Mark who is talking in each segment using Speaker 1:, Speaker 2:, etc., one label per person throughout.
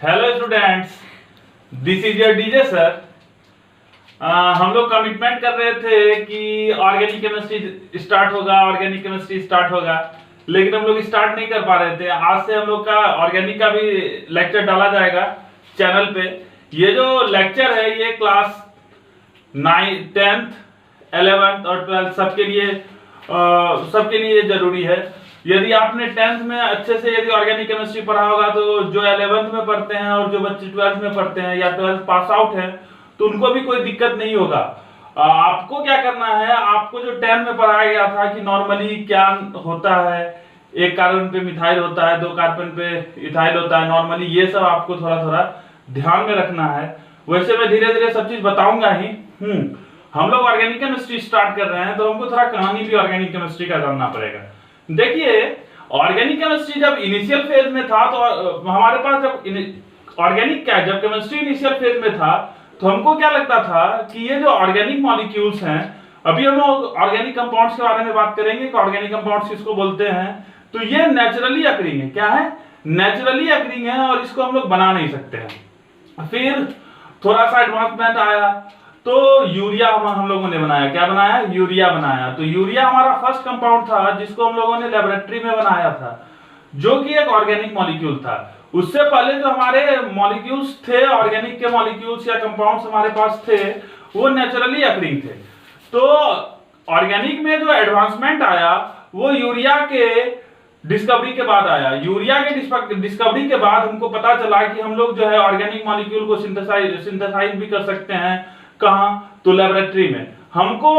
Speaker 1: Hello students, this is your DJ sir. हम लोग commitment कर रहे थे कि ऑर्गेनिक केमिस्ट्री स्टार्ट होगा, लेकिन हम लोग स्टार्ट नहीं कर पा रहे थे। आज से हम लोग का ऑर्गेनिक का भी लेक्चर डाला जाएगा चैनल पे। ये जो लेक्चर है ये क्लास 9th 10th 11th और 12th सबके लिए जरूरी है। यदि आपने 10th में अच्छे से यदि ऑर्गेनिक केमिस्ट्री पढ़ा होगा तो जो 11th में पढ़ते हैं और जो बच्चे 12th में पढ़ते हैं या 12th पास आउट है तो उनको भी कोई दिक्कत नहीं होगा। आपको क्या करना है, आपको जो 10 में पढ़ाया गया था कि नॉर्मली क्या होता है, एक कार्बन पे मिथाइल होता है, 2 कार्बन पे इथाइल होता है, नॉर्मली ये सब आपको थोड़ा थोड़ा ध्यान में रखना है। वैसे मैं धीरे धीरे सब चीज बताऊंगा ही। हम लोग ऑर्गेनिक केमिस्ट्री स्टार्ट कर रहे हैं तो हमको थोड़ा कहानी भी ऑर्गेनिक केमिस्ट्री का जानना पड़ेगा। देखिए, ऑर्गेनिक केमिस्ट्री जब इनिशियल फेज में था तो हमारे पास जब ऑर्गेनिक क्या जब केमिस्ट्री इनिशियल फेज में था तो हमको क्या लगता था कि ये जो ऑर्गेनिक मॉलिक्यूल्स हैं, अभी हम लोग ऑर्गेनिक कंपाउंड्स के बारे में बात करेंगे कि ऑर्गेनिक कंपाउंड्स किसको बोलते हैं। तो ये नेचुरली अकरिंग है। क्या है? नेचुरली अकरिंग है और इसको हम लोग बना नहीं सकते हैं। फिर थोड़ा सा एडवांसमेंट आया तो यूरिया हम लोगों ने बनाया। क्या बनाया? यूरिया बनाया। तो यूरिया हमारा फर्स्ट कंपाउंड था जिसको हम लोगों ने लेबोरेटरी में बनाया था, जो कि एक ऑर्गेनिक मॉलिक्यूल था। उससे पहले जो हमारे मॉलिक्यूल्स थे, ऑर्गेनिक के मॉलिक्यूल्स या कंपाउंड्स हमारे पास थे, वो नेचुरली अकरिंग थे। तो ऑर्गेनिक में जो एडवांसमेंट आया वो यूरिया के डिस्कवरी के बाद आया। यूरिया के डिस्कवरी के बाद हमको पता चला कि हम लोग जो है ऑर्गेनिक मॉलिक्यूल को सिंथेसाइज भी कर सकते हैं। कहां? तो लेबोरेटरी में। हमको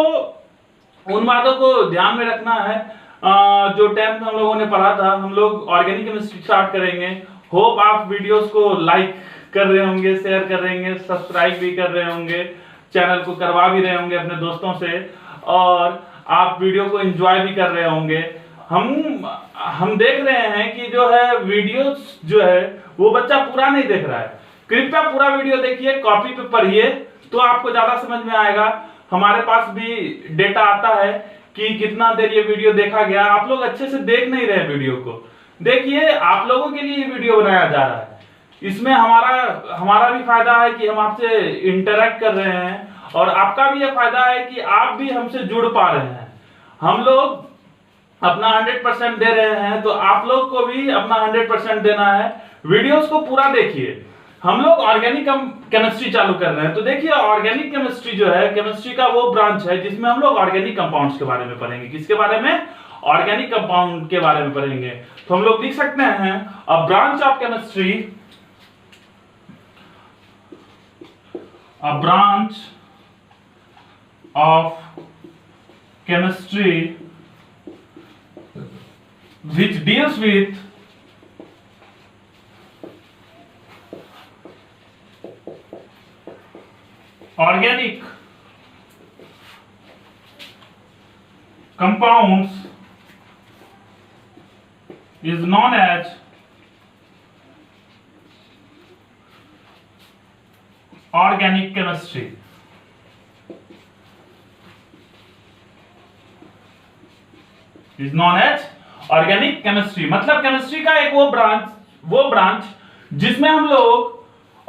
Speaker 1: उन बातों को ध्यान में रखना है जो 10th में हम लोगों ने पढ़ा था। हम लोग ऑर्गेनिक केमिस्ट्री स्टार्ट करेंगे। होप आप वीडियोस को लाइक कर रहे होंगे, शेयर कर रहे होंगे, सब्सक्राइब भी कर रहे होंगे, चैनल को करवा भी रहे होंगे अपने दोस्तों से, और आप वीडियो को एंजॉय भी कर रहे होंगे। हम देख रहे हैं कि जो है वीडियोस जो है वो बच्चा पूरा नहीं देख रहा है। कृपया पूरा वीडियो देखिए, कॉपी पे पढ़िए तो आपको ज्यादा समझ में आएगा। हमारे पास भी डेटा आता है कि कितना देर ये वीडियो देखा गया। आप लोग अच्छे से देख नहीं रहे वीडियो को। देखिए, आप लोगों के लिए ये वीडियो बनाया जा रहा है। इसमें हमारा भी फायदा है कि हम आपसे इंटरेक्ट कर रहे हैं और आपका भी ये फायदा है कि आप भी हमसे जुड़ पा रहे हैं। हम लोग अपना 100% दे रहे हैं तो आप लोग को भी अपना 100% देना है। वीडियोस को पूरा देखिए। हम लोग ऑर्गेनिक केमिस्ट्री चालू कर रहे हैं। तो देखिए, ऑर्गेनिक केमिस्ट्री जो है केमिस्ट्री का वो ब्रांच है जिसमें हम लोग ऑर्गेनिक कंपाउंड्स के बारे में पढ़ेंगे। किसके बारे में? ऑर्गेनिक कंपाउंड के बारे में पढ़ेंगे। तो हम लोग लिख सकते हैं a branch of chemistry, a branch of chemistry which deals with organic compounds is known as organic chemistry. Is known as organic chemistry. मतलब केमिस्ट्री का एक वो ब्रांच जिसमें हम लोग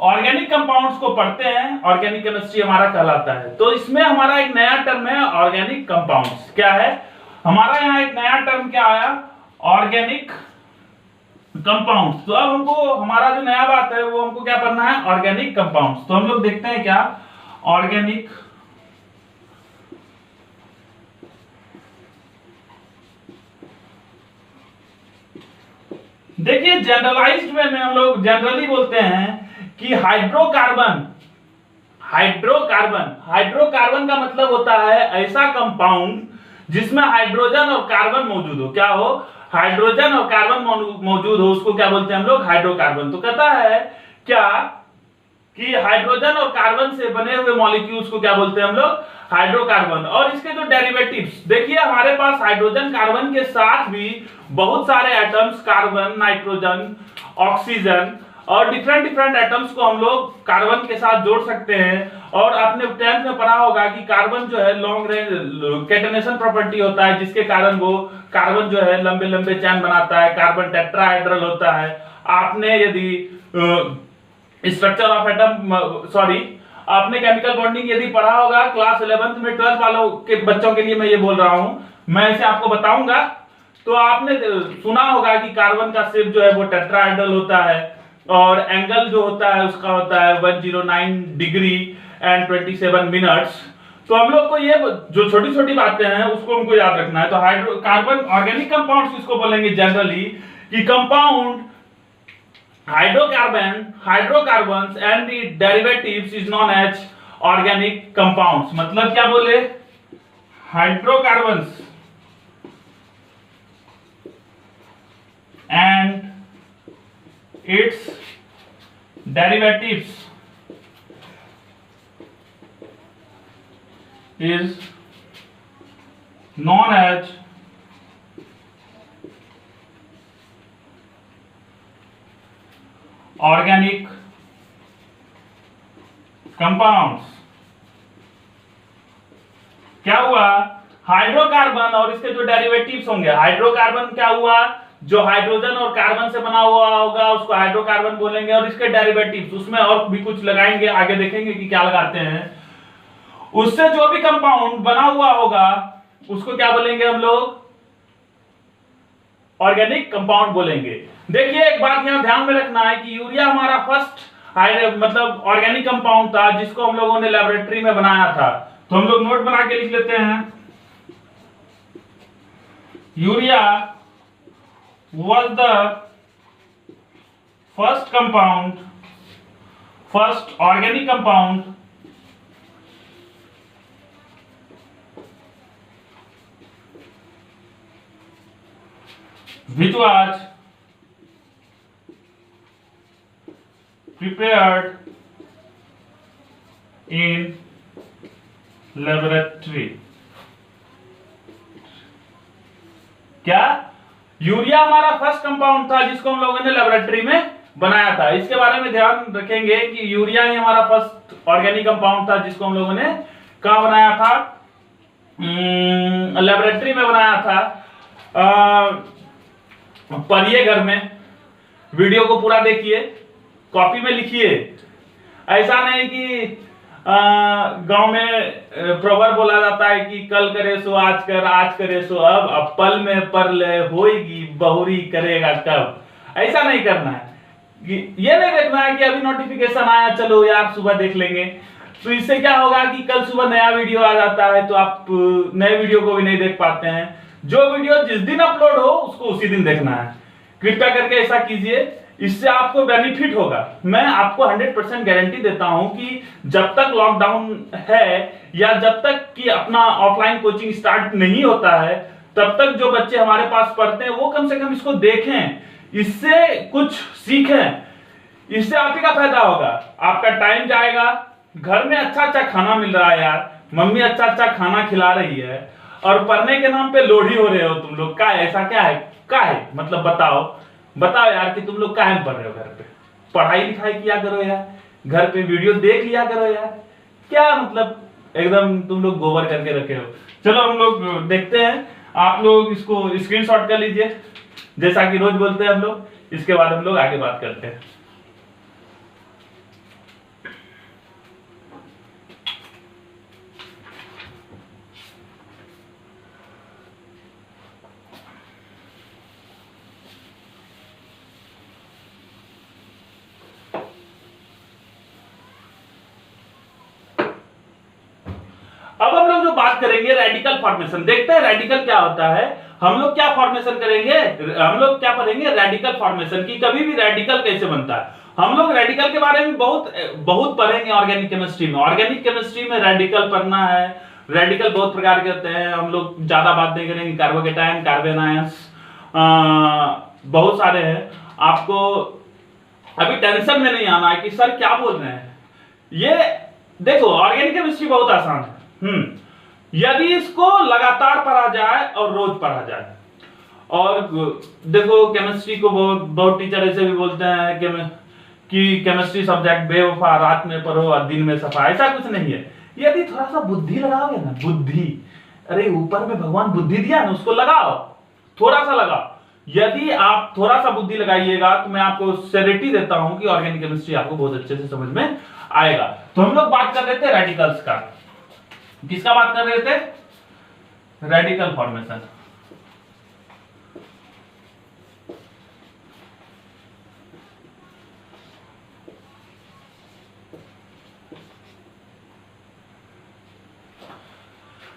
Speaker 1: ऑर्गेनिक कंपाउंड्स को पढ़ते हैं। ऑर्गेनिक केमिस्ट्री हमारा कहलाता है। तो इसमें हमारा एक नया टर्म है ऑर्गेनिक कंपाउंड्स। क्या है हमारा यहाँ एक नया टर्म? क्या आया? Organic compounds. तो अब हमको हमारा जो नया बात है वो हमको क्या पढ़ना है? Organic compounds. तो हम लोग देखते हैं क्या ऑर्गेनिक देखिए, जनरलाइज्ड वे में हम लोग जनरली बोलते हैं कि हाइड्रोकार्बन का मतलब होता है ऐसा कंपाउंड जिसमें हाइड्रोजन और कार्बन मौजूद हो। क्या हो? हाइड्रोजन और कार्बन मौजूद हो, उसको क्या बोलते हैं हम लोग? हाइड्रोकार्बन। तो कहता है क्या कि हाइड्रोजन और कार्बन से बने हुए मॉलिक्यूल्स को क्या बोलते हैं हम लोग? हाइड्रोकार्बन। और इसके जो डेरिवेटिव्स, देखिए हमारे पास हाइड्रोजन कार्बन के साथ भी बहुत सारे एटम्स, कार्बन, नाइट्रोजन, ऑक्सीजन और डिफरेंट एटम्स को हम लोग कार्बन के साथ जोड़ सकते हैं। और आपने 10th में पढ़ा होगा कि कार्बन जो है लॉन्ग रेंज कैटेनेशन प्रॉपर्टी होता है, जिसके कारण वो कार्बन जो है लंबे लंबे चैन बनाता है। कार्बन टेट्राहेड्रल होता है। आपने यदि स्ट्रक्चर ऑफ एटम, सॉरी, आपने केमिकल बॉन्डिंग यदि पढ़ा होगा क्लास 11th में, 12th वालों के बच्चों के लिए मैं ये बोल रहा हूं, मैं इसे आपको बताऊंगा। तो आपने सुना होगा कि कार्बन का शेप जो है वो टेट्राहेड्रल होता है, और एंगल जो होता है उसका होता है 109 डिग्री एंड 27 मिनट्स। तो हम लोग को ये जो छोटी छोटी बातें हैं उसको हमको याद रखना है। तो कार्बन ऑर्गेनिक कंपाउंड्स किसको बोलेंगे जनरली, कि compound hydrocarbons and the derivatives is known as organic compounds. मतलब क्या बोले, hydrocarbons and its derivatives is known as organic compounds। क्या हुआ, हाइड्रोकार्बन और इसके जो डेरिवेटिव्स होंगे, हाइड्रोकार्बन क्या हुआ, जो हाइड्रोजन और कार्बन से बना हुआ होगा उसको हाइड्रोकार्बन बोलेंगे, और इसके डेरिवेटिव्स उसमें और भी कुछ लगाएंगे, आगे देखेंगे कि क्या लगाते हैं। उससे जो भी कंपाउंड बना हुआ होगा उसको क्या बोलेंगे हम लोग, ऑर्गेनिक कंपाउंड बोलेंगे। देखिए एक बात यहां ध्यान में रखना है कि यूरिया हमारा फर्स्ट मतलब ऑर्गेनिक कंपाउंड था जिसको हम लोगों ने लेबोरेटरी में बनाया था। तो हम लोग नोट बना के लिख लेते हैं, urea was the first organic compound which was prepared in laboratory। क्या, यूरिया हमारा फर्स्ट कंपाउंड था जिसको हम लोगों ने लेबोरेटरी में बनाया था। इसके बारे में ध्यान रखेंगे कि यूरिया ही हमारा फर्स्ट ऑर्गेनिक कंपाउंड था जिसको हम लोगों ने कहां बनाया था, लेबोरेटरी में बनाया था। पढ़िए घर में, वीडियो को पूरा देखिए, कॉपी में लिखिए। ऐसा नहीं कि गांव में प्रोवर्ब बोला जाता है कि कल करे सो आज कर, आज करे सो अब पल में परले होएगी बहुरी करेगा कब। ऐसा नहीं करना है, ये नहीं देखना है कि अभी नोटिफिकेशन आया चलो यार सुबह देख लेंगे। तो इससे क्या होगा कि कल सुबह नया वीडियो आ जाता है तो आप नए वीडियो को भी नहीं देख पाते हैं। जो वीडियो जिस दिन अपलोड हो उसको उसी दिन देखना है। कृपया करके ऐसा कीजिए, इससे आपको बेनिफिट होगा। मैं आपको 100% गारंटी देता हूं कि जब तक लॉकडाउन है या जब तक कि अपना ऑफलाइन कोचिंग स्टार्ट नहीं होता है तब तक जो बच्चे हमारे पास पढ़ते हैं वो कम से कम इसको देखें, इससे कुछ सीखें। इससे आप ही का फायदा होगा, आपका टाइम जाएगा, घर में अच्छा अच्छा खाना मिल रहा है यार, मम्मी अच्छा अच्छा खाना खिला रही है, और पढ़ने के नाम पे लोढ़ी हो रहे हो तुम लोग। क्या ऐसा क्या है मतलब बताओ यार कि तुम लोग काहे पढ़ रहे हो, घर पे पढ़ाई लिखाई किया करो यार, घर पे वीडियो देख लिया करो यार। क्या मतलब एकदम तुम लोग गोबर करके रखे हो। चलो हम लोग देखते हैं, आप लोग इसको स्क्रीनशॉट कर लीजिए जैसा कि रोज बोलते हैं हम लोग। इसके बाद हम लोग आगे बात करते हैं। अब हम लोग जो बात करेंगे रेडिकल फॉर्मेशन, देखते हैं रेडिकल क्या होता है। हम लोग क्या फॉर्मेशन करेंगे, हम लोग क्या पढ़ेंगे, रेडिकल फॉर्मेशन की कभी भी रेडिकल कैसे बनता है। हम लोग रेडिकल के बारे में बहुत पढ़ेंगे ऑर्गेनिक केमिस्ट्री में। ऑर्गेनिक केमिस्ट्री में रेडिकल पढ़ना है। रेडिकल बहुत प्रकार के होते हैं, हम लोग ज्यादा बात नहीं करेंगे। कार्बोकेटायन, कार्बन आयंस, बहुत सारे हैं। आपको अभी टेंशन में नहीं आना है कि सर क्या बोल रहे हैं। ये देखो ऑर्गेनिक केमिस्ट्री बहुत आसान है। यदि इसको लगातार पढ़ा जाए और रोज पढ़ा जाए, और देखो केमिस्ट्री को बहुत टीचर ऐसे भी बोलते हैं कि केमिस्ट्री सब्जेक्ट बेवफा, रात में पढ़ो और दिन में सफा। ऐसा कुछ नहीं है। यदि थोड़ा सा बुद्धि लगाओगे ना, बुद्धि, अरे ऊपर में भगवान बुद्धि दिया ना, उसको लगाओ, थोड़ा सा लगाओ। यदि आप थोड़ा सा बुद्धि लगाइएगा तो मैं आपको श्योरिटी देता हूं कि ऑर्गेनिक केमिस्ट्री आपको बहुत अच्छे से समझ में आएगा। तो हम लोग बात कर रहे थे रेडिकल्स का। किसका बात कर रहे थे? Radical formation.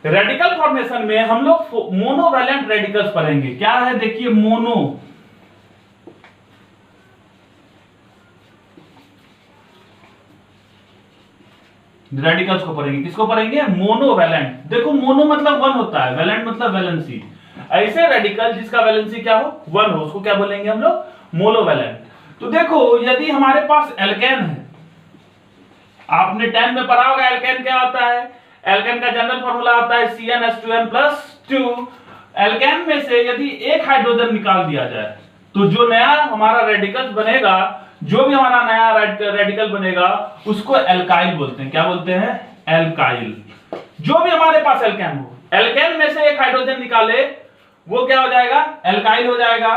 Speaker 1: रेडिकल फॉर्मेशन में हम लोग मोनोवैलेंट रेडिकल्स पढ़ेंगे। क्या है देखिए, मोनो रेडिकल्स को पढ़ेंगे। किसको पढ़ेंगे? मोनोवैलेंट। देखो मोनो मतलब वन होता है, वैलेंट मतलब वैलेंसी। ऐसे रेडिकल जिसका वैलेंसी क्या हो? वन हो, उसको क्या बोलेंगे हम लोग? मोनोवैलेंट। तो देखो यदि हमारे पास एल्केन है, आपने 10 में पढ़ा होगा एल्केन क्या होता है। एल्केन का जनरल फॉर्मूला होता है CnH2n+2। एल्केन में से यदि एक हाइड्रोजन निकाल दिया जाए तो जो नया हमारा रेडिकल बनेगा, जो भी हमारा नया रेडिकल बनेगा उसको एल्काइल बोलते हैं। क्या बोलते हैं? एल्काइल। जो भी हमारे पास एल्केन हो, एल्केन में से एक हाइड्रोजन निकाले वो क्या हो जाएगा? एल्काइल हो जाएगा।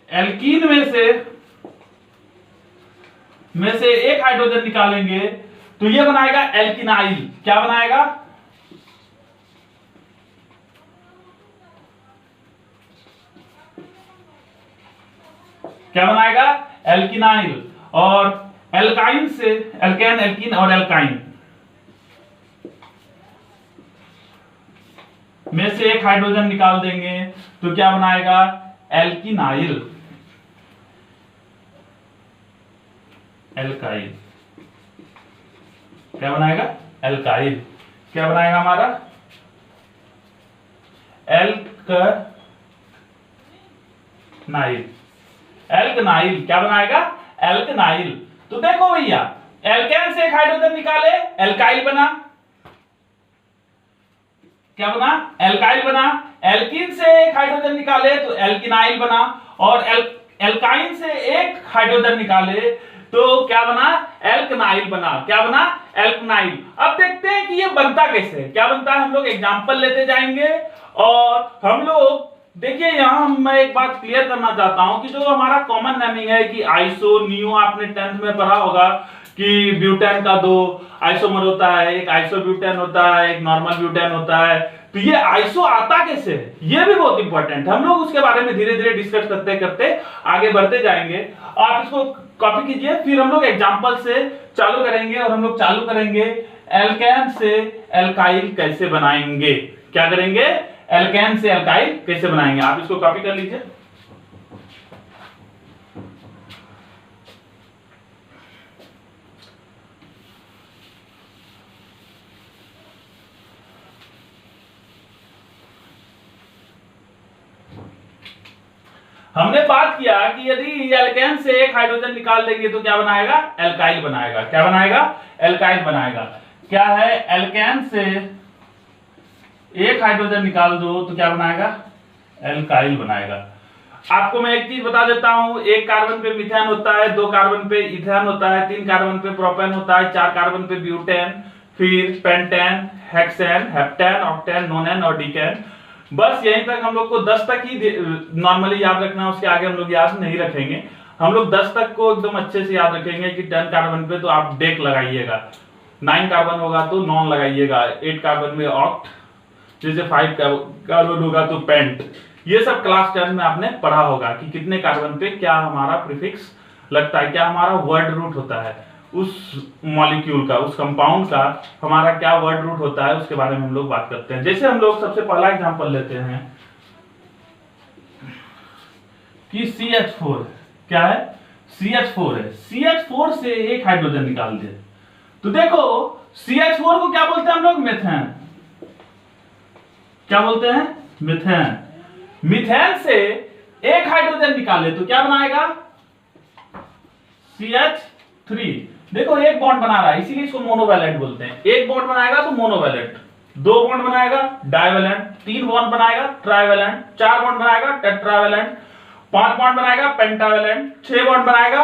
Speaker 1: एल्कीन में से एक हाइड्रोजन निकालेंगे तो ये बनाएगा एल्किनाइल। क्या बनाएगा? क्या बनाएगा? एल्किनाइल। और एल्काइन से एल्केन, एल्कीन और एल्काइन में से एक हाइड्रोजन निकाल देंगे तो क्या बनाएगा? Alkenyl, alkyl. क्या बनाएगा? एल्काइल। क्या बनाएगा हमारा? एल्कनाइल। एल्कनाइल क्या बनाएगा? एल्कनाइल। तो देखो भैया, एल्केन से एक हाइड्रोजन निकाले, एल्काइल बना। क्या बना? एल्काइल बना। एल्कीन से एक हाइड्रोजन निकाले तो एल्किनाइल बना। और एल्काइन से एक हाइड्रोजन निकाले तो क्या बना? एल्कनाइल बना। क्या बना? एल्कनाइल। अब देखते हैं कि ये बनता कैसे है। क्या बनता है? हम लोग एग्जांपल लेते जाएंगे और हम लोग देखिए यहां मैं एक बात क्लियर करना चाहता हूं कि जो हमारा कॉमन नेमिंग है कि आइसो नियो, आपने 10th में पढ़ा होगा कि ब्यूटेन का 2 आइसोमर होता है, एक आइसोब्यूटेन होता है, एक नॉर्मल ब्यूटेन होता है। तो ये आइसो आता कैसे है, ये भी बहुत इंपॉर्टेंट है। हम लोग उसके बारे में धीरे धीरे डिस्कस करते करते आगे बढ़ते जाएंगे। आप इसको कॉपी कीजिए, फिर हम लोग एग्जांपल से चालू करेंगे और हम लोग चालू करेंगे एल्केन से एल्काइल कैसे बनाएंगे। क्या करेंगे? एल्केन से एल्काइल कैसे बनाएंगे। आप इसको कॉपी कर लीजिए। हमने बात किया कि यदि एल्केन से एक हाइड्रोजन निकाल देंगे तो क्या बनाएगा? एल्काइल बनाएगा। क्या बनाएगा? एल्काइल बनाएगा। क्या है? एल्केन से एक हाइड्रोजन निकाल दो तो क्या बनाएगा? एल्काइल बनाएगा। आपको मैं एक चीज बता देता हूं, एक कार्बन पे मिथेन होता है, 2 कार्बन पे इथेन होता है, 3 कार्बन पे प्रोपेन होता है, 4 कार्बन पे ब्यूटेन, फिर पेंटेन, हेक्सेन, हेप्टेन, ऑक्टेन, नोनेन और डिकेन। बस यहीं तक हम लोग को 10 तक ही नॉर्मली याद रखना है, उसके आगे हम लोग याद नहीं रखेंगे। हम लोग 10 तक को एकदम अच्छे से याद रखेंगे कि 10 कार्बन पे तो आप डेक लगाइएगा, 9 कार्बन होगा तो नॉन लगाइएगा, 8 कार्बन में ऑक्ट, जैसे 5 कार्बन होगा तो पेंट। ये सब क्लास 10 में आपने पढ़ा होगा कि कितने कार्बन पे क्या हमारा प्रीफिक्स लगता है, क्या हमारा वर्ड रूट होता है, उस मॉलिक्यूल का, उस कंपाउंड का हमारा क्या वर्ड रूट होता है, उसके बारे में हम लोग बात करते हैं। जैसे हम लोग सबसे पहला एग्जांपल लेते हैं कि CH4 क्या है? CH4 है। CH4 से एक हाइड्रोजन निकाल दे तो देखो CH4 को क्या बोलते हैं हम लोग? मीथेन। क्या बोलते हैं? मीथेन। मीथेन से एक हाइड्रोजन निकाले तो क्या बनाएगा? CH3। देखो एक बॉन्ड बना रहा है, इसीलिए इसको मोनोवैलेंट बोलते हैं। एक बॉन्ड बनाएगा तो मोनोवैलेंट, 2 बॉन्ड बनाएगा डाइवैलेंट, 3 बॉन्ड बनाएगा ट्राइवैलेंट, 4 बॉन्ड बनाएगा टेट्रावैलेंट, 5 बॉन्ड बनाएगा पेंटावैलेंट, 6 बॉन्ड बनाएगा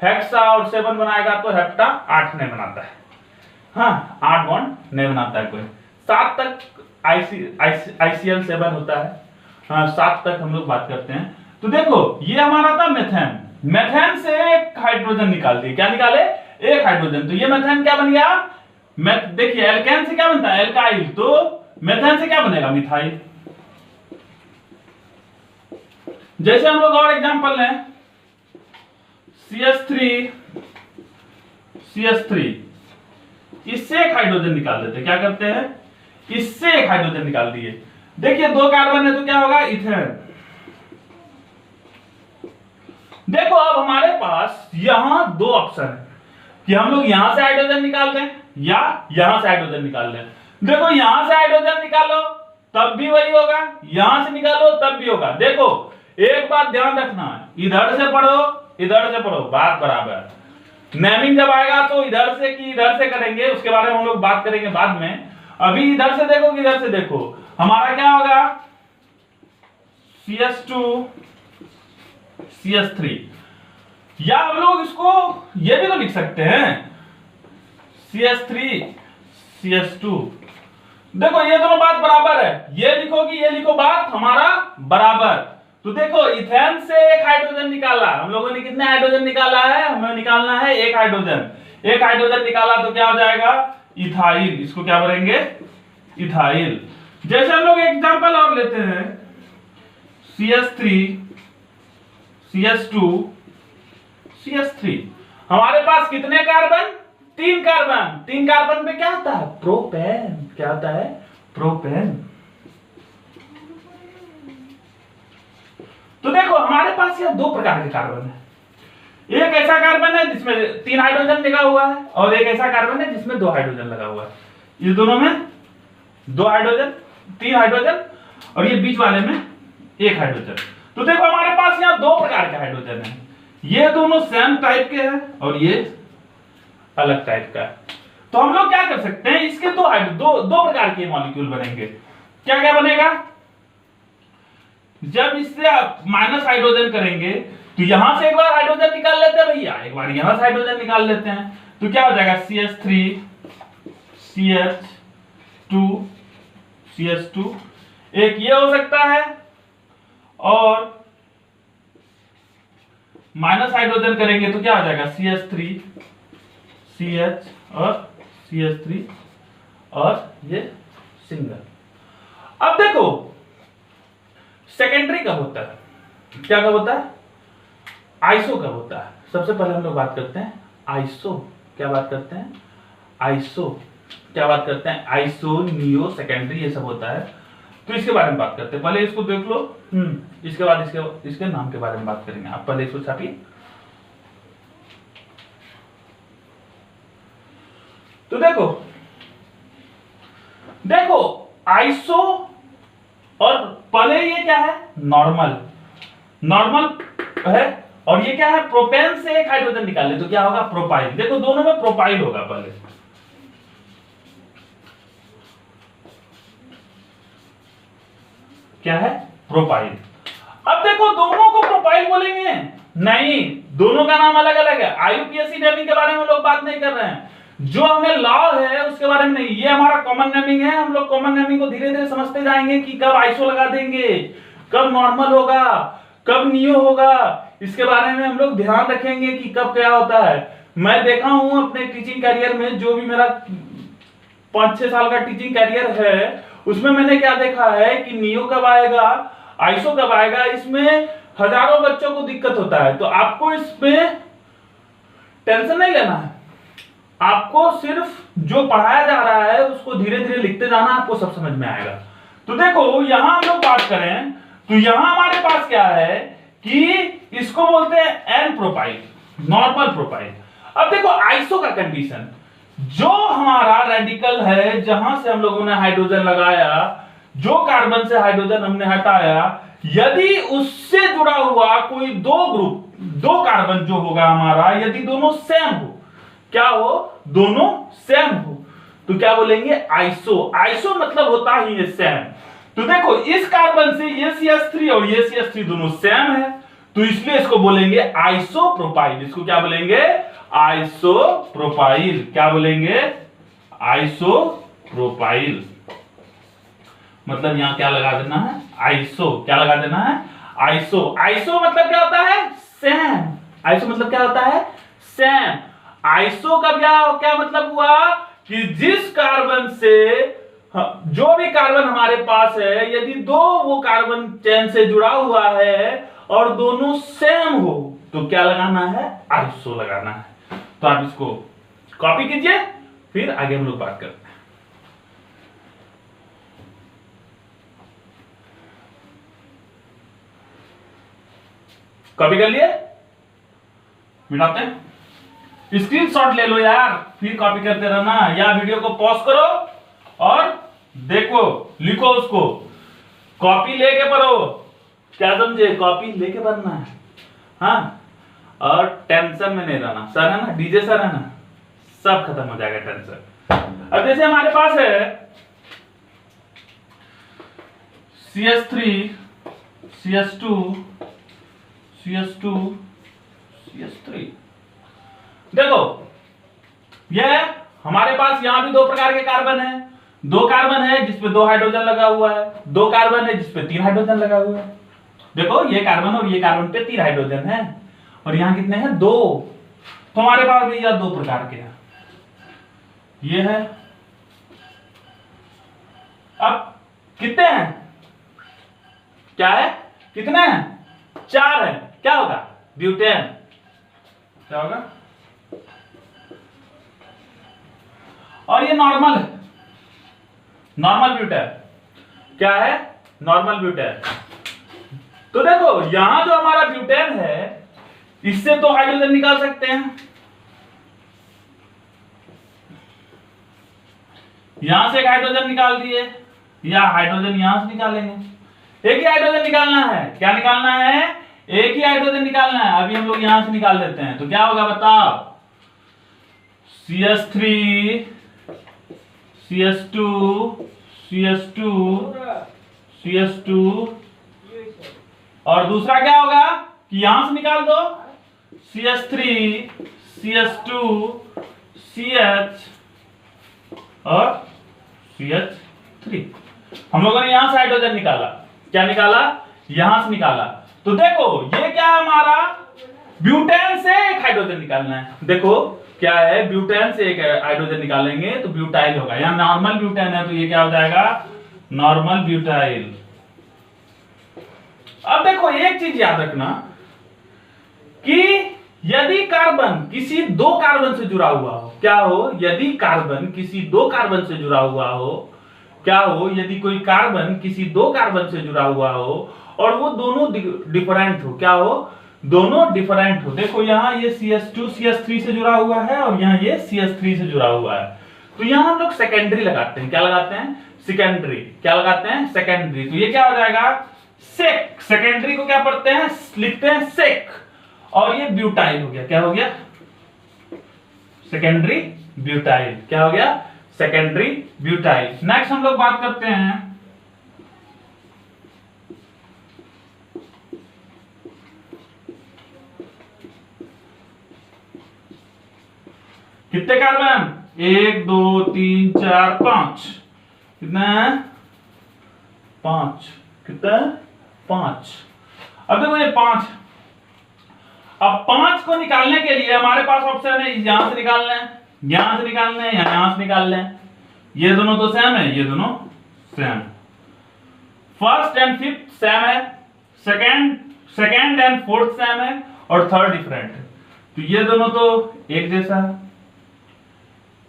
Speaker 1: हेक्सा और 7 बनाएगा तो हेप्टा। 8 नहीं बनाता है, हाँ 8 बॉन्ड नहीं बनाता है कोई। 7 तक ICL7 होता है, हाँ 7 तक हम लोग बात करते हैं। तो देखो ये हमारा था मेथेन, मेथेन से एक हाइड्रोजन निकाल दिए, क्या निकाले, एक हाइड्रोजन, तो ये मेथेन क्या बन गया, देखिए एल्केन से क्या बनता है, एल्काइल, तो मेथेन से क्या बनेगा, मिथाइल। जैसे हम लोग और एग्जांपल लें, CH3 CH3, इससे एक हाइड्रोजन निकाल देते, क्या करते हैं, इससे एक हाइड्रोजन निकाल दिए, देखिए 2 कार्बन है तो क्या होगा, इथेन। देखो अब हमारे पास यहां 2 ऑप्शन है कि हम लोग यहां से हाइड्रोजन निकाल दें या यहां से हाइड्रोजन निकाल लें। देखो यहां से हाइड्रोजन निकालो तब भी वही होगा, यहां से निकालो तब भी होगा। देखो एक बात ध्यान रखना, इधर से पढ़ो इधर से पढ़ो, बात बराबर। नेमिंग जब आएगा तो इधर से कि इधर से करेंगे, उसके बारे में हम लोग बात करेंगे बाद में। अभी इधर से देखो कि इधर से देखो, हमारा क्या होगा, CH2 CH3, या हम लोग इसको ये भी तो लिख सकते हैं, CH3 CH2। देखो ये दोनों बात बराबर है, ये लिखो कि ये लिखो, बात हमारा बराबर। तो देखो इथेन से एक हाइड्रोजन निकाला, हम लोगों ने कितने हाइड्रोजन निकाला है, हमें निकालना है एक हाइड्रोजन, एक हाइड्रोजन निकाला तो क्या हो जाएगा, इथाइल, इसको क्या बोलेंगे, इथाइल। जैसे हम लोग एग्जांपल और लेते हैं, CH3 CH2 CH3, हमारे पास कितने कार्बन, 3 कार्बन, 3 कार्बन पे क्या आता है, प्रोपेन, क्या आता है, प्रोपेन। तो देखो हमारे पास यह 2 प्रकार के कार्बन है, एक ऐसा कार्बन है जिसमें 3 हाइड्रोजन लगा हुआ है और एक ऐसा कार्बन है जिसमें 2 हाइड्रोजन लगा हुआ है। इस दोनों में 2 हाइड्रोजन, 3 हाइड्रोजन, और ये बीच वाले में 1 हाइड्रोजन। तो देखो हमारे पास यहाँ 2 प्रकार के हाइड्रोजन है, ये दोनों सेम टाइप के हैं और ये अलग टाइप का है। तो हम लोग क्या कर सकते हैं, इसके दो प्रकार के मॉलिक्यूल बनेंगे। क्या क्या बनेगा, जब इससे आप माइनस हाइड्रोजन करेंगे तो यहां से एक बार हाइड्रोजन निकाल लेते हैं भैया, एक बार यहां से हाइड्रोजन निकाल लेते हैं, तो क्या हो जाएगा, CH3 CH2 CH2, एक ये हो सकता है, और माइनस हाइड्रोजन करेंगे तो क्या हो जाएगा, CH3 CH और CH3, और ये सिंगल। अब देखो सेकेंडरी कब होता है, क्या कब होता है, आइसो कब होता है। सबसे पहले हम लोग बात करते हैं आइसो, क्या बात करते हैं, आइसो, क्या बात करते हैं, आइसो, नियो, सेकेंडरी, ये सब होता है। तो इसके बारे में बात करते हैं, पहले इसको देख लो, इसके बाद इसके नाम के बारे में बात करेंगे। आप पहले इसको छापिए। तो देखो आइसो, और पहले ये क्या है, नॉर्मल है, और ये क्या है, प्रोपेन से एक हाइड्रोजन निकाले तो क्या होगा, प्रोपाइल। देखो दोनों में प्रोपाइल होगा पहले, क्या है, प्रोपाइल। अब देखो दोनों को प्रोपाइल बोलेंगे, नहीं, दोनों का नाम अलग अलग है। IUPAC नेमिंग के बारे में लोग बात नहीं कर रहे हैं, जो हमें लॉ है उसके बारे में नहीं, ये हमारा कॉमन नेमिंग है। हम लोग कॉमन नेमिंग को धीरे धीरे समझते जाएंगे कि कब आइसो लगा देंगे, कब नॉर्मल होगा, कब नियो होगा, इसके बारे में हम लोग ध्यान रखेंगे कि कब क्या होता है। मैं देखा हूं अपने टीचिंग करियर में, जो भी मेरा 5-6 साल का टीचिंग करियर है, उसमें मैंने क्या देखा है कि नियो कब आएगा, आइसो कब आएगा, इसमें हजारों बच्चों को दिक्कत होता है। तो आपको इसमें टेंशन नहीं लेना है, आपको सिर्फ जो पढ़ाया जा रहा है उसको धीरे धीरे लिखते जाना, आपको सब समझ में आएगा। तो देखो यहां हम लोग बात करें तो यहां हमारे पास क्या है कि इसको बोलते हैं एन प्रोपाइल, नॉर्मल प्रोपाइल। अब देखो आइसो का कंडीशन, जो हमारा रेडिकल है, जहां से हम लोगों ने हाइड्रोजन लगाया, जो कार्बन से हाइड्रोजन हमने हटाया, यदि उससे जुड़ा हुआ कोई 2 ग्रुप, 2 कार्बन जो होगा हमारा, यदि दोनों सेम हो, क्या हो, दोनों सेम हो, तो क्या बोलेंगे, आइसो। आइसो मतलब होता ही है सेम। तो देखो इस कार्बन से ये CH3 और ये CH3 दोनों सेम है, तो इसलिए इसको बोलेंगे आइसोप्रोपाइल। इसको क्या बोलेंगे, आइसोप्रोपाइल। क्या बोलेंगे, आइसोप्रोपाइल। मतलब यहां क्या लगा देना है, आइसो, क्या लगा देना है, आइसो। आइसो मतलब क्या होता है? सेम। आइसो मतलब क्या होता है? सेम। आइसो का क्या मतलब हुआ कि जिस कार्बन से जो भी कार्बन हमारे पास है, यदि दो वो कार्बन चेन से जुड़ा हुआ है और दोनों सेम हो तो क्या लगाना है? आइसो लगाना है। तो आप इसको कॉपी कीजिए, फिर आगे हम लोग बात करते हैं। कॉपी कर लिए? मिटाते हैं। स्क्रीनशॉट ले लो यार, फिर कॉपी करते रहना, या वीडियो को पॉज करो और देखो, लिखो उसको, कॉपी लेके पढ़ो। क्या समझे? कॉपी लेके पढ़ना है। हाँ, और टेंशन में नहीं रहना। सर है ना, डीजे सर है ना, सब खत्म हो जाएगा टेंशन। अब जैसे हमारे पास है CH3 CH2 CH2 CH3। देखो, यह हमारे पास यहां भी दो प्रकार के कार्बन है। दो कार्बन है जिसपे दो हाइड्रोजन लगा हुआ है, दो कार्बन है जिसपे तीन हाइड्रोजन लगा हुआ है। देखो, ये कार्बन और ये कार्बन पे तीन हाइड्रोजन है, और यहां कितने हैं? दो। तो हमारे पास भी यह दो प्रकार के हैं। ये है। अब कितने हैं? क्या है? कितने हैं? चार है। क्या होगा? ब्यूटेन। क्या होगा? और ये नॉर्मल है, नॉर्मल ब्यूटेन। क्या है? Normal butane. तो देखो, यहां जो हमारा ब्यूटेन है, इससे तो हाइड्रोजन निकाल सकते हैं। यहां से एक हाइड्रोजन निकाल दिए, या हाइड्रोजन यहां से निकालेंगे। एक ही हाइड्रोजन निकालना है। क्या निकालना है? एक ही हाइड्रोजन निकालना है। अभी हम लोग यहां से निकाल देते हैं, तो क्या होगा बताओ? CH3 CH2 CH2 CH2, और दूसरा क्या होगा कि यहां से निकाल दो CH3 CH2 CH और CH3। हम लोगों ने यहां से हाइड्रोजन निकाला। क्या निकाला? यहां से निकाला। तो देखो, ये क्या है हमारा? ब्यूटेन से एक हाइड्रोजन निकालना है। देखो क्या है, ब्यूटेन से एक हाइड्रोजन निकालेंगे तो ब्यूटाइल होगा। यहां नॉर्मल ब्यूटेन है तो ये क्या हो जाएगा? Normal butyl. अब देखो, एक चीज याद रखना कि यदि कार्बन किसी दो कार्बन से जुड़ा हुआ हो, क्या हो? यदि कार्बन किसी दो कार्बन से जुड़ा हुआ हो, क्या हो? यदि कोई कार्बन किसी दो कार्बन से जुड़ा हुआ हो और वो दोनों डिफरेंट हो, क्या हो? दोनों डिफरेंट हो। देखो, यहां ये CH2 CH3 से जुड़ा हुआ है और यहां ये CH3 से जुड़ा हुआ है, तो यहां हम लोग सेकेंडरी लगाते हैं। क्या लगाते हैं? सेकेंडरी। क्या लगाते हैं? सेकेंडरी। तो ये क्या हो जाएगा? सेक। सेकेंडरी को क्या पढ़ते हैं? लिखते हैं सेक। और ये ब्यूटाइल हो गया। क्या हो गया? Secondary butyl. क्या हो गया? Secondary butyl. नेक्स्ट हम लोग बात करते हैं कितने कार्बन? 1 2 3 4 5। कितना है? 5। कितना? 5। अब देखो, ये 5। अब 5 को निकालने के लिए हमारे पास ऑप्शन है, यहां से निकालना है, यहां से निकालना है, यहां से निकालना है। ये दोनों तो सेम है, ये दोनों same. First and fifth sem है, सेकेंड एंड फोर्थ सेम है, और थर्ड डिफरेंट है। तो ये दोनों तो एक जैसा है,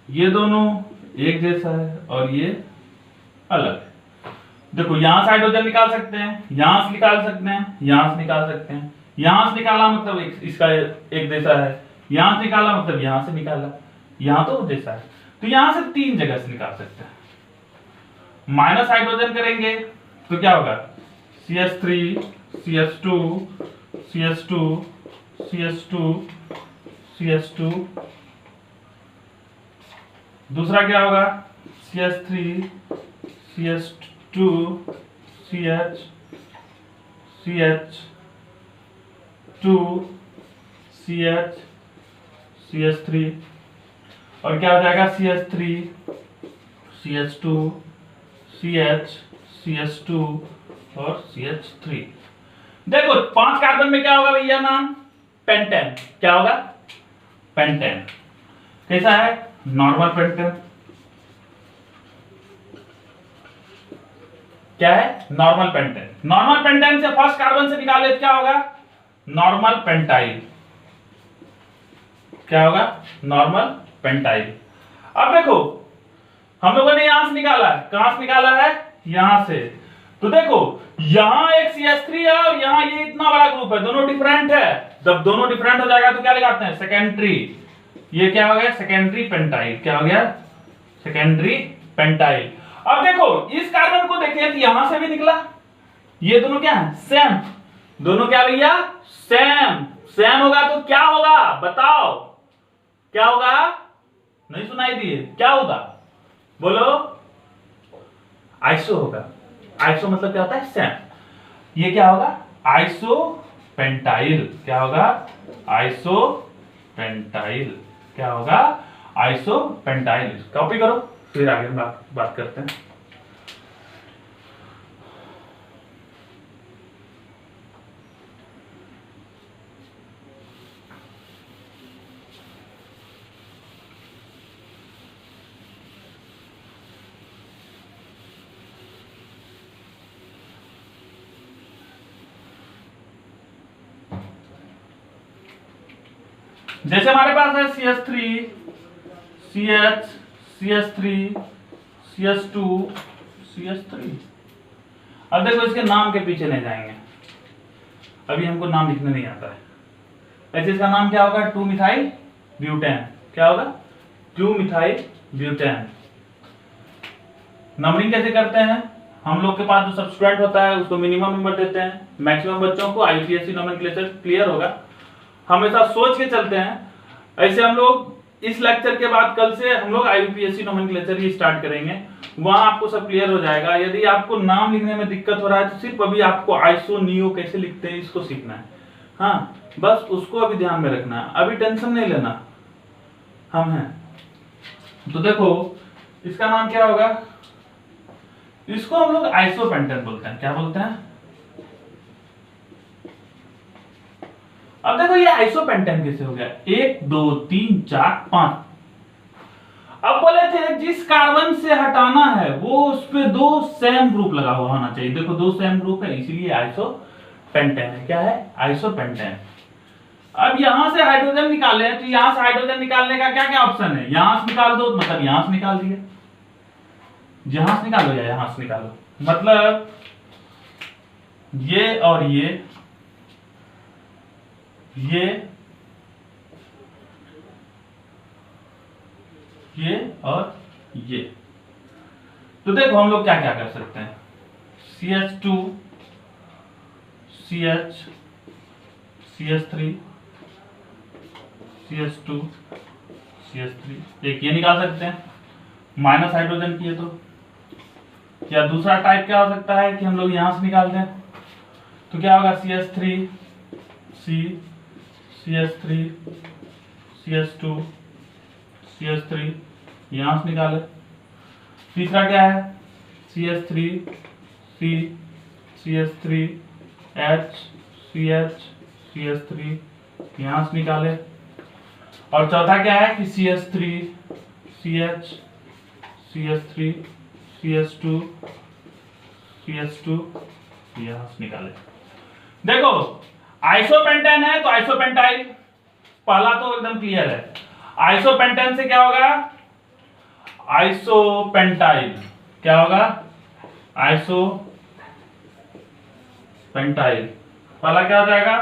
Speaker 1: ये दोनों एक जैसा है, और ये अलग है। देखो, यहां से हाइड्रोजन निकाल सकते हैं, यहां से निकाल सकते हैं, यहां से निकाल सकते हैं। यहां से निकाला मतलब इसका एक जैसा है, यहां से निकाला मतलब यहां से निकाला, यहां तो जैसा है। तो यहां से तीन जगह से निकाल सकते हैं। माइनस हाइड्रोजन करेंगे तो क्या होगा? CH3 CH2 CH2 CH2 CH2। दूसरा क्या होगा? CH3 CH2 CH CH2 CH CH3, और क्या हो जाएगा? CH3 CH2 CH CH2 और CH3। देखो 5 कार्बन में क्या होगा भैया नाम, पेंटेन। क्या होगा, पेंटेन। कैसा है, नॉर्मल पेंटेन। क्या है, नॉर्मल पेंटेन। नॉर्मल पेंटेन से फर्स्ट कार्बन से निकाले तो क्या होगा, नॉर्मल पेंटाइल। क्या होगा, नॉर्मल पेंटाइल। अब देखो हम लोगों ने यहां से निकाला है, कहां से निकाला है, यहां से। तो देखो यहां एक CH3 है और यहां ये इतना बड़ा ग्रुप है, दोनों डिफरेंट है। जब दोनों डिफरेंट हो जाएगा तो क्या लगाते हैं, सेकेंडरी। ये क्या हो गया, सेकेंडरी पेंटाइल। क्या हो गया, सेकेंडरी पेंटाइल। अब देखो इस कार्बन को देखिए तो यहां से भी निकला, ये दोनों क्या है, सेम। दोनों क्या भैया, सेम। सेम होगा तो क्या होगा बताओ, क्या होगा, नहीं सुनाई दिए, क्या होगा बोलो, आइसो होगा। आइसो मतलब क्या होता है, सेम। ये क्या होगा, आइसो पेंटाइल। क्या होगा, आइसो पेंटाइल। क्या होगा, आइसो पेंटाइल। कॉपी करो, फिर आगे बात करते हैं। जैसे हमारे पास है CH3, CH, CH3, CH2, CH3। अब देखो इसके नाम के पीछे नहीं जाएंगे, अभी हमको नाम लिखने नहीं आता है। ऐसे इसका नाम क्या होगा, 2 मिथाइल ब्यूटेन। क्या होगा, 2 मिथाइल ब्यूटेन। नंबरिंग कैसे करते हैं, हम लोग के पास जो सब्स्टिट्यूएंट होता है उसको मिनिमम नंबर देते हैं। मैक्सिमम बच्चों को IUPAC नोमेनक्लेचर क्लियर होगा, हमेशा सोच के चलते हैं। ऐसे हम लोग इस लेक्चर के बाद कल से हम लोग IUPAC नोमेनक्लेचर ही स्टार्ट करेंगे, वहां आपको सब क्लियर हो जाएगा। यदि आपको नाम लिखने में दिक्कत हो रहा है तो सिर्फ अभी आपको आइसो नियो कैसे लिखते हैं इसको सीखना है। हाँ बस उसको अभी ध्यान में रखना है, अभी टेंशन नहीं लेना, हम हैं। तो देखो इसका नाम क्या होगा, इसको हम लोग आइसोपेंटेन बोलते हैं। क्या बोलते हैं, अब देखो ये आइसोपेंटेन कैसे हो गया, 1 2 3 4 5। अब बोले थे जिस कार्बन से हटाना है वो उस पे 2 सेम ग्रुप लगा हुआ होना चाहिए। देखो 2 सेम ग्रुप है इसीलिए आइसोपेंटेन है। क्या है, आइसोपेंटेन। अब यहां से हाइड्रोजन निकाले तो यहां से हाइड्रोजन निकालने का क्या क्या ऑप्शन है, यहां से निकाल दो मतलब यहां से निकाल दिया, यहां से निकालो या यहां से निकालो, मतलब ये और ये और ये। तो देखो हम लोग क्या क्या कर सकते हैं, CH2, CH, CH3, CH2, CH3, एक ये निकाल सकते हैं माइनस हाइड्रोजन की है तो। या दूसरा टाइप क्या हो सकता है कि हम लोग यहां से निकाल दें तो क्या होगा, CH3, C, CH3, CH2, CH3, यहां से निकाले। तीसरा क्या है, CH3, C, CH3, H, CH, CH3, यहां से निकाले। और चौथा क्या है कि CH3, CH, CH3, CH2, CH2, यहां से निकाले। देखो आइसोपेंटेन है तो आइसोपेंटाइल, पहला तो एकदम क्लियर है। आइसोपेंटेन से क्या होगा, आइसोपेंटाइल। क्या होगा, आइसोपेंटाइल। पहला क्या हो जाएगा,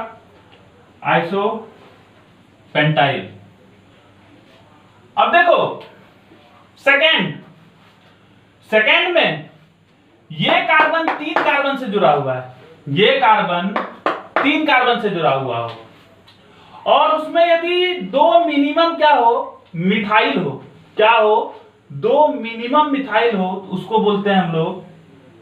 Speaker 1: आइसोपेंटाइल। अब देखो सेकेंड में ये कार्बन 3 कार्बन से जुड़ा हुआ है, ये कार्बन 3 कार्बन से जुड़ा हुआ हो और उसमें यदि 2 मिनिमम क्या हो, मिथाइल हो। क्या हो, 2 मिनिमम मिथाइल हो तो उसको बोलते हैं हम लोग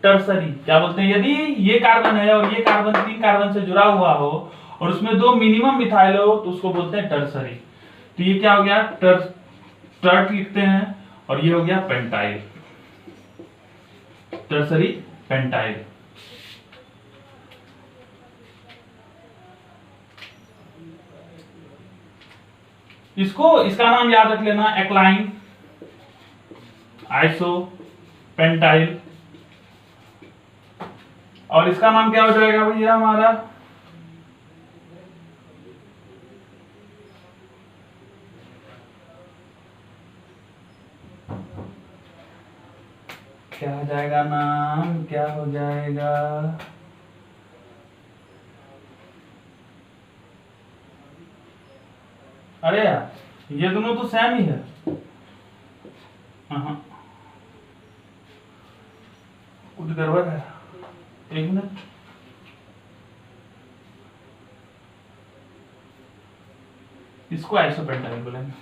Speaker 1: टर्सरी। क्या बोलते हैं, यदि ये कार्बन है और ये कार्बन 3 कार्बन से जुड़ा हुआ हो और उसमें 2 मिनिमम मिथाइल हो तो उसको बोलते हैं टर्सरी। तो ये क्या हो गया, टर्ट लिखते हैं और ये हो गया पेंटाइल, टर्सरी पेंटाइल। इसका नाम याद रख लेना, एक्लाइन आइसोपेंटाइल। और इसका नाम क्या हो जाएगा भैया हमारा, क्या हो जाएगा नाम, क्या हो जाएगा, अरे यार ये दोनों तो सेम ही है। हाँ कुछ गड़बड़ है, एक मिनट। इसको आइसोपेंटाइल बोलेंगे,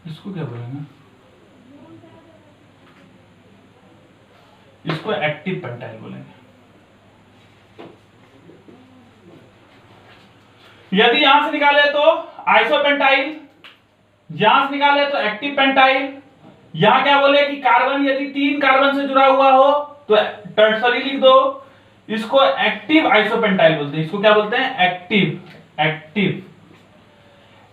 Speaker 1: इसको क्या बोलेंगे, इसको एक्टिव पेंटाइल बोलेंगे। यदि यहां से निकाले तो आइसोपेंटाइल, यहां से निकाले तो एक्टिव पेंटाइल। यहां क्या बोले कि कार्बन यदि 3 कार्बन से जुड़ा हुआ हो तो टर्सरी लिख दो, इसको एक्टिव आइसोपेंटाइल बोलते हैं। इसको क्या बोलते हैं,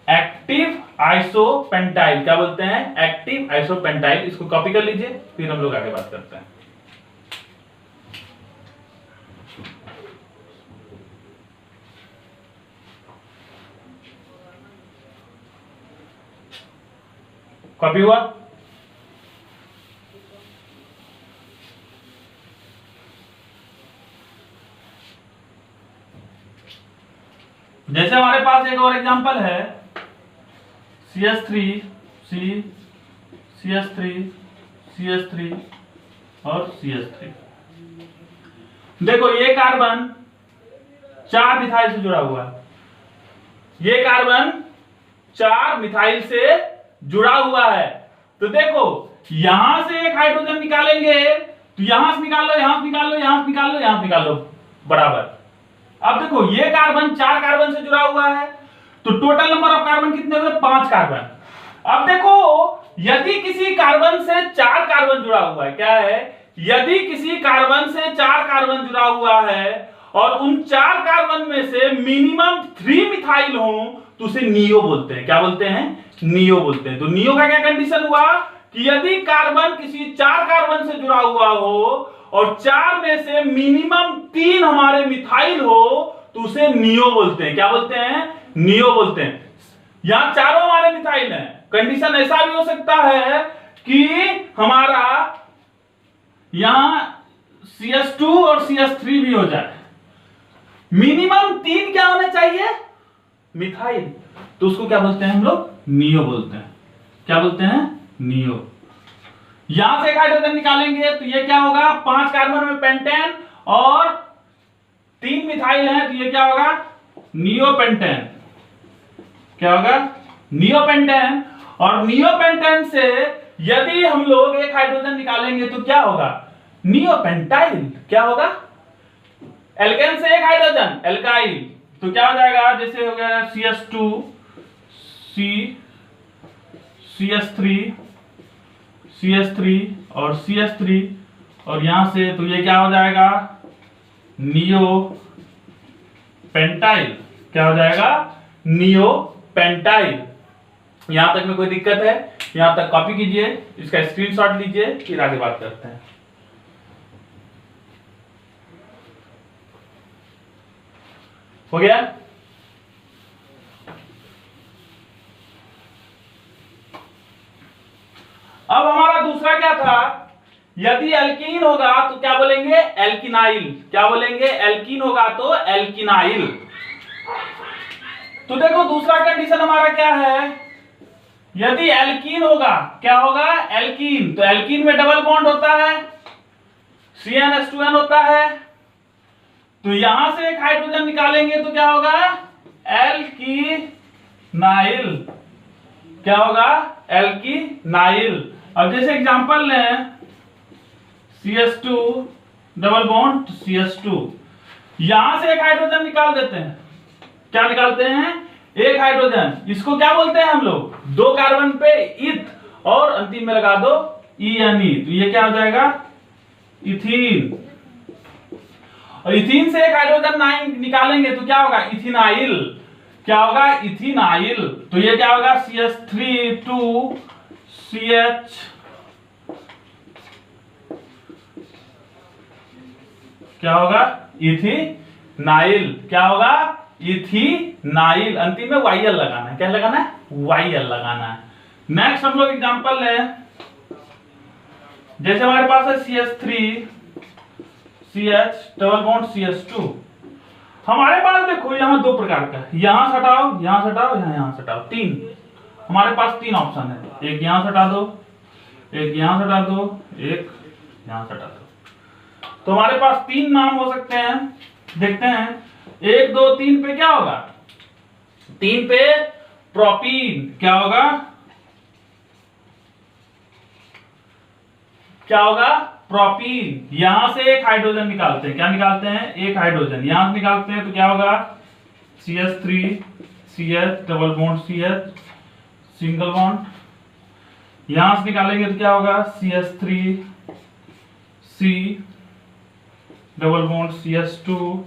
Speaker 1: एक्टिव आइसोपेंटाइल। क्या बोलते हैं, एक्टिव आइसोपेंटाइल। इसको कॉपी कर लीजिए, फिर हम लोग आगे बात करते हैं। कॉपी हुआ? जैसे हमारे पास एक और एग्जांपल है, CH3 CH3 और CH3। देखो ये कार्बन 4 मिथाइल से जुड़ा हुआ है, ये कार्बन 4 मिथाइल से जुड़ा हुआ है। तो देखो यहां से एक हाइड्रोजन निकालेंगे तो यहां से निकाल लो, यहां से निकाल लो, यहां से निकाल लो, यहां से निकाल लो, बराबर। अब देखो ये कार्बन 4 कार्बन से जुड़ा हुआ है, तो टोटल नंबर ऑफ कार्बन कितने हुए, 5 कार्बन। अब देखो यदि किसी कार्बन से 4 कार्बन जुड़ा हुआ है, क्या है, यदि किसी कार्बन से 4 कार्बन जुड़ा हुआ है और उन 4 कार्बन में से मिनिमम 3 मिथाइल हो तो उसे नियो बोलते हैं। क्या बोलते हैं, नियो बोलते हैं। तो नियो का क्या कंडीशन हुआ कि यदि कार्बन किसी 4 कार्बन से जुड़ा हुआ हो और 4 में से मिनिमम 3 हमारे मिथाइल हो तो उसे नियो बोलते हैं। क्या बोलते हैं, नियो बोलते हैं। यहां चारों हमारे मिथाइल हैं। कंडीशन ऐसा भी हो सकता है कि हमारा यहां CH2 और CH3 भी हो जाए, मिनिमम 3 क्या होने चाहिए, मिथाइल, तो उसको क्या बोलते हैं हम लोग, नियो बोलते हैं। क्या बोलते हैं, नियो। यहां से एक हाइड्रोजन निकालेंगे तो ये क्या होगा, 5 कार्बन में पेंटेन और 3 मिथाइल है, तो ये क्या होगा, नियोपेंटेन। क्या होगा, नियोपेंटेन। और नियोपेंटेन से यदि हम लोग एक हाइड्रोजन निकालेंगे तो क्या होगा, नियोपेंटाइल। क्या होगा, एल्केन से एक हाइड्रोजन, एल्काइल, तो क्या हो जाएगा, जैसे हो गया CH2 CH3 और CH3 और यहां से तो ये क्या हो जाएगा, नियोपेंटाइल। क्या हो जाएगा, नियोपेंटाइल। यहां तक में कोई दिक्कत है, यहां तक कॉपी कीजिए, इसका स्क्रीनशॉट लीजिए, फिर आगे बात करते हैं। हो गया? अब हमारा दूसरा क्या था, यदि एल्कीन होगा तो क्या बोलेंगे, एल्किनाइल। क्या बोलेंगे, एल्कीन होगा तो एल्किनाइल। तो देखो दूसरा कंडीशन हमारा क्या है, यदि एल्कीन होगा, क्या होगा, एल्कीन, तो एल्कीन में डबल बॉन्ड होता है, CnH2n होता है, तो यहां से एक हाइड्रोजन निकालेंगे तो क्या होगा, एल्कीनाइल। क्या होगा, एल्कीनाइल। अब जैसे एग्जांपल लें, CH2 डबल बॉन्ड CH2, यहां से एक हाइड्रोजन निकाल देते हैं। क्या निकालते हैं, एक हाइड्रोजन, इसको क्या बोलते हैं हम लोग, 2 कार्बन पे इथ और अंतिम में लगा दो ENE, तो ये क्या हो जाएगा, इथीन। और इथीन से एक हाइड्रोजन निकालेंगे तो क्या होगा, इथिनाइल। क्या होगा, इथिनाइल। तो ये क्या होगा, CH3 2CH, क्या होगा, इथिनाइल। क्या होगा, इथिनाइल। अंतिम में YL लगाना है। क्या लगाना है, YL लगाना है। नेक्स्ट हम लोग एग्जांपल लें, जैसे हमारे पास है CH3CH डबल बॉन्ड CH2। हमारे पास देखो यहां दो प्रकार का, यहां से हटाओ, यहां से हटाओ, यहां से हटाओ, तीन। हमारे पास तीन ऑप्शन है, एक यहां से हटा दो, एक यहां से हटा दो, एक यहां से हटा दो। तो हमारे पास तीन नाम हो सकते हैं। देखते हैं 1 2 3 पे क्या होगा, 3 पे प्रोपीन। क्या होगा, क्या होगा, प्रोपीन। यहां से एक हाइड्रोजन निकालते हैं। क्या निकालते हैं, एक हाइड्रोजन यहां से निकालते हैं तो क्या होगा, CH3CH double bond CH single bond. यहां से निकालेंगे तो क्या होगा, CH3C डबल बॉन्ड CH2।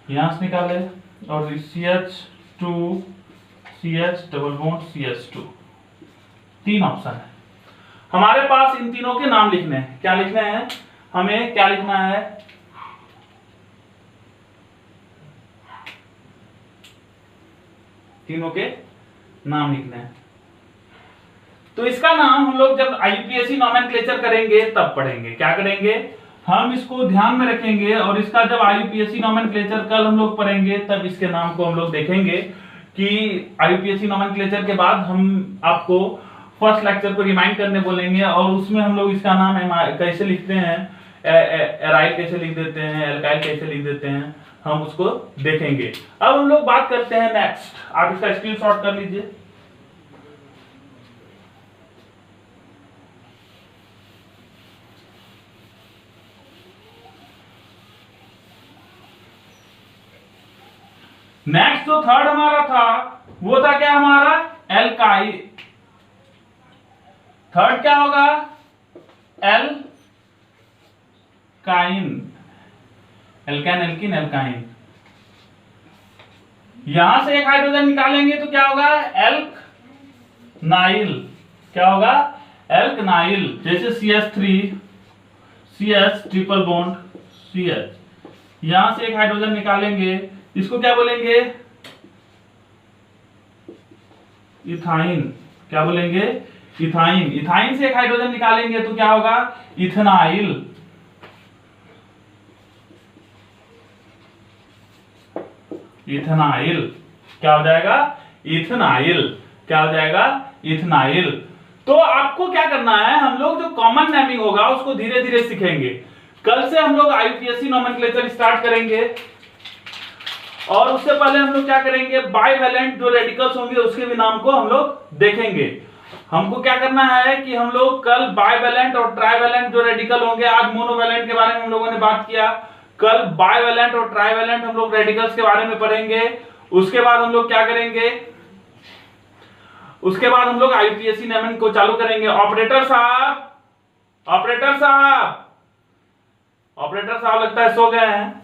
Speaker 1: यहां से निकाले और CH2CH डबल बॉन्ड CH2। तीन ऑप्शन है हमारे पास। इन तीनों के नाम लिखने हैं। क्या लिखने हैं हमें, क्या लिखना है, तीनों के नाम लिखने हैं। तो इसका नाम हम लोग जब IUPAC नोमेनक्लेचर करेंगे तब पढ़ेंगे। क्या करेंगे, हम इसको ध्यान में रखेंगे और इसका जब IUPAC नोमेनक्लेचर कल हम लोग पढ़ेंगे तब इसके नाम को हम लोग देखेंगे कि IUPAC नोमेनक्लेचर के बाद हम आपको फर्स्ट लेक्चर को रिमाइंड करने बोलेंगे और उसमें हम लोग इसका नाम कैसे लिखते हैं, एराइल कैसे लिख देते हैं, एल्काइल कैसे लिख देते हैं, हम उसको देखेंगे। अब हम लोग बात करते हैं नेक्स्ट। आप इसका स्क्रीनशॉट कर लीजिए। नेक्स्ट जो थर्ड हमारा था वो था क्या, हमारा एल्काइल। थर्ड क्या होगा, एल्काइन। Alkyne, alkene, alkyne. यहां से एक हाइड्रोजन निकालेंगे तो क्या होगा, एल्कनाइल। क्या होगा, एल्कनाइल। जैसे CH3CH ट्रिपल बॉन्ड CH। यहां से एक हाइड्रोजन निकालेंगे, इसको क्या बोलेंगे, इथाइन। क्या बोलेंगे, इथाइन। इथाइन से एक हाइड्रोजन निकालेंगे तो क्या होगा, इथेनाइल। इथेनाइल। क्या हो जाएगा, इथेनाइल। क्या हो जाएगा, इथेनाइल। तो आपको क्या करना है, हम लोग जो कॉमन नेमिंग होगा उसको धीरे धीरे सीखेंगे। कल से हम लोग IUPAC नोमेनक्लेचर स्टार्ट करेंगे और उससे पहले हम लोग क्या करेंगे, बाइवेलेंट जो रेडिकल्स होंगे उसके भी नाम को हम लोग देखेंगे। हमको क्या करना है कि हम लोग कल बाइवेलेंट और ट्राइवेलेंट जो रेडिकल होंगे, आज मोनोवेलेंट के बारे में हम लोगों ने बात किया, कल बाइवेलेंट और ट्राइवेलेंट हम लोग रेडिकल्स के बारे में पढ़ेंगे। उसके बाद हम लोग क्या करेंगे, उसके बाद हम लोग IUPAC नेमिंग को चालू करेंगे। ऑपरेटर साहब, ऑपरेटर साहब, ऑपरेटर साहब लगता है सो गए हैं।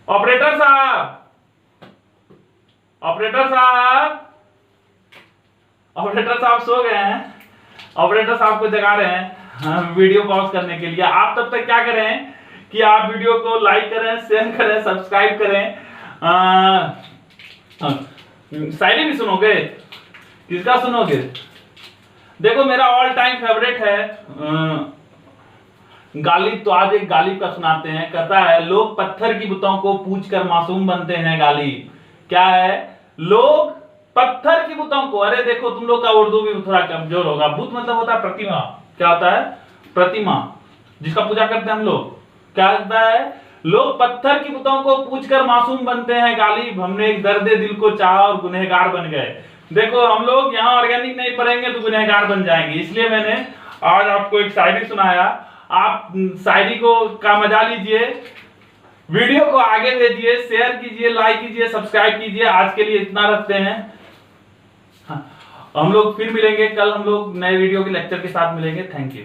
Speaker 1: ऑपरेटर साहब, ऑपरेटर साहब, ऑपरेटर साहब सो गए हैं। ऑपरेटर साहब को जगा रहे हैं वीडियो पॉज करने के लिए। आप तब तक क्या करें कि आप वीडियो को लाइक करें, शेयर करें, सब्सक्राइब करें। शायरी भी सुनोगे, किसका सुनोगे, देखो मेरा ऑल टाइम फेवरेट है गालिब। तो आज एक गालिब का सुनाते हैं। कहता है, लोग पत्थर की बुतों को पूछकर मासूम बनते हैं गालिब। क्या है, लोग पत्थर की बुतों को, अरे देखो तुम लोग का उर्दू भी थोड़ा कमजोर होगा। बुत मतलब होता है प्रतिमा। क्या होता है, प्रतिमा, जिसका पूजा करते हैं हम लोग। क्या होता है, लोग पत्थर की बुतों को पूछकर मासूम बनते हैं गालिब। हमने एक दर्द दिल को चाहा और गुनहगार बन गए। देखो हम लोग यहाँ ऑर्गेनिक नहीं पढ़ेंगे तो गुनहगार बन जाएंगे। इसलिए मैंने आज आपको एक शायरी सुनाया। आप शायरी को का मजा लीजिए, वीडियो को आगे भेजिए, शेयर कीजिए, लाइक कीजिए, सब्सक्राइब कीजिए। आज के लिए इतना रखते हैं। हम लोग फिर मिलेंगे कल, हम लोग नए वीडियो के लेक्चर के साथ मिलेंगे। Thank you.